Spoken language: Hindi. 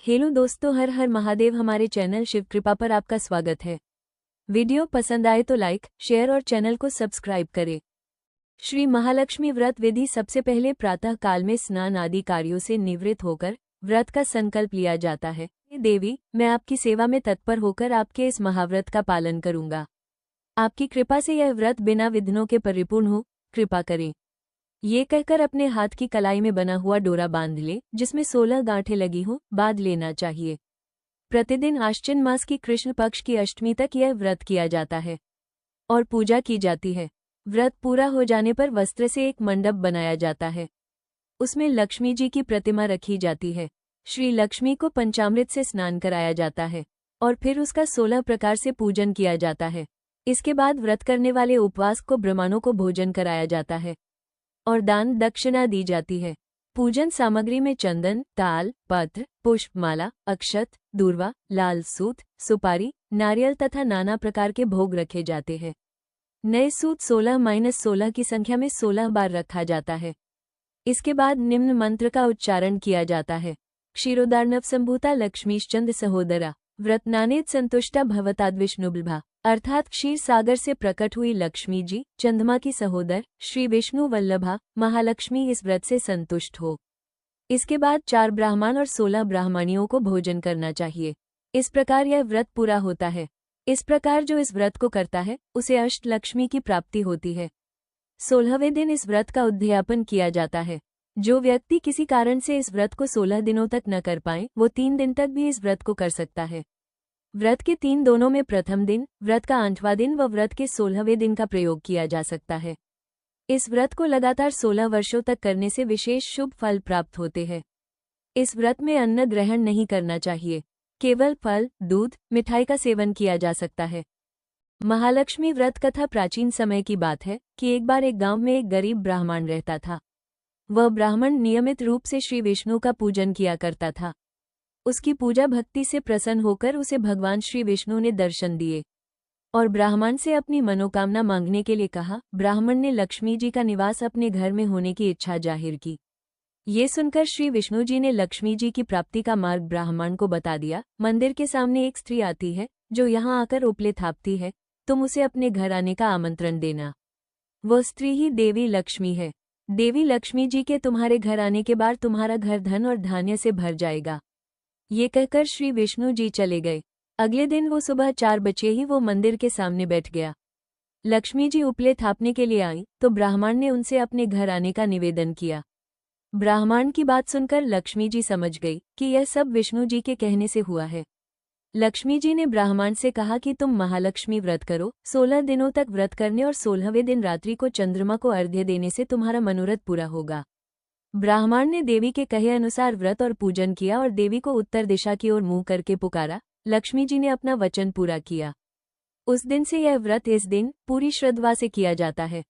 हेलो दोस्तों, हर हर महादेव। हमारे चैनल शिव कृपा पर आपका स्वागत है। वीडियो पसंद आए तो लाइक, शेयर और चैनल को सब्सक्राइब करें। श्री महालक्ष्मी व्रत विधि। सबसे पहले प्रातः काल में स्नान आदि कार्यों से निवृत्त होकर व्रत का संकल्प लिया जाता है। देवी, मैं आपकी सेवा में तत्पर होकर आपके इस महाव्रत का पालन करूंगा। आपकी कृपा से यह व्रत बिना विघ्नों के परिपूर्ण हो, कृपा करें। ये कहकर अपने हाथ की कलाई में बना हुआ डोरा बांध ले, जिसमें 16 गांठें लगी हों, बांध लेना चाहिए। प्रतिदिन आश्विन मास की कृष्ण पक्ष की अष्टमी तक यह व्रत किया जाता है और पूजा की जाती है। व्रत पूरा हो जाने पर वस्त्र से एक मंडप बनाया जाता है। उसमें लक्ष्मी जी की प्रतिमा रखी जाती है। श्री लक्ष्मी को पंचामृत से स्नान कराया जाता है और फिर उसका 16 प्रकार से पूजन किया जाता है। इसके बाद व्रत करने वाले उपवास को ब्राह्मणों को भोजन कराया जाता है और दान दक्षिणा दी जाती है। पूजन सामग्री में चंदन, ताल, पत्र, पुष्पमाला, अक्षत, दूर्वा, लाल सूत, सुपारी, नारियल तथा नाना प्रकार के भोग रखे जाते हैं। नए सूत 16-16 की संख्या में 16 बार रखा जाता है। इसके बाद निम्न मंत्र का उच्चारण किया जाता है। क्षीरोदार्णव संभूता लक्ष्मीश्चंद सहोदरा व्रतनानेत संतुष्टा भवताद विष्णुबल्भा। अर्थात क्षीर सागर से प्रकट हुई लक्ष्मी जी, चंद्रमा की सहोदर, श्री विष्णु वल्लभा महालक्ष्मी इस व्रत से संतुष्ट हो। इसके बाद 4 ब्राह्मण और 16 ब्राह्मणियों को भोजन करना चाहिए। इस प्रकार यह व्रत पूरा होता है। इस प्रकार जो इस व्रत को करता है उसे अष्टलक्ष्मी की प्राप्ति होती है। 16वें दिन इस व्रत का उद्यापन किया जाता है। जो व्यक्ति किसी कारण से इस व्रत को 16 दिनों तक न कर पाए, वो 3 दिन तक भी इस व्रत को कर सकता है। व्रत के 3 दोनों में प्रथम दिन, व्रत का 8वां दिन व व्रत के 16वें दिन का प्रयोग किया जा सकता है। इस व्रत को लगातार 16 वर्षों तक करने से विशेष शुभ फल प्राप्त होते हैं। इस व्रत में अन्न ग्रहण नहीं करना चाहिए। केवल फल, दूध, मिठाई का सेवन किया जा सकता है। महालक्ष्मी व्रत कथा प्राचीन समय की बात है कि एक बार एक गांव में एक गरीब ब्राह्मण रहता था। वह ब्राह्मण नियमित रूप से श्री विष्णु का पूजन किया करता था। उसकी पूजा भक्ति से प्रसन्न होकर उसे भगवान श्री विष्णु ने दर्शन दिए और ब्राह्मण से अपनी मनोकामना मांगने के लिए कहा। ब्राह्मण ने लक्ष्मी जी का निवास अपने घर में होने की इच्छा जाहिर की। ये सुनकर श्री विष्णु जी ने लक्ष्मी जी की प्राप्ति का मार्ग ब्राह्मण को बता दिया। मंदिर के सामने एक स्त्री आती है जो यहाँ आकर उपले थापती है, तुम उसे अपने घर आने का आमंत्रण देना। वह स्त्री ही देवी लक्ष्मी है। देवी लक्ष्मी जी के तुम्हारे घर आने के बाद तुम्हारा घर धन और धान्य से भर जाएगा। ये कहकर श्री विष्णु जी चले गए। अगले दिन वो सुबह 4 बजे ही वो मंदिर के सामने बैठ गया। लक्ष्मी जी उपले थापने के लिए आई तो ब्राह्मण ने उनसे अपने घर आने का निवेदन किया। ब्राह्मण की बात सुनकर लक्ष्मी जी समझ गई कि यह सब विष्णु जी के कहने से हुआ है। लक्ष्मी जी ने ब्राह्मण से कहा कि तुम महालक्ष्मी व्रत करो। 16 दिनों तक व्रत करने और 16वें दिन रात्रि को चंद्रमा को अर्घ्य देने से तुम्हारा मनोरथ पूरा होगा। ब्राह्मण ने देवी के कहे अनुसार व्रत और पूजन किया और देवी को उत्तर दिशा की ओर मुंह करके पुकारा। लक्ष्मी जी ने अपना वचन पूरा किया। उस दिन से यह व्रत इस दिन पूरी श्रद्धा से किया जाता है।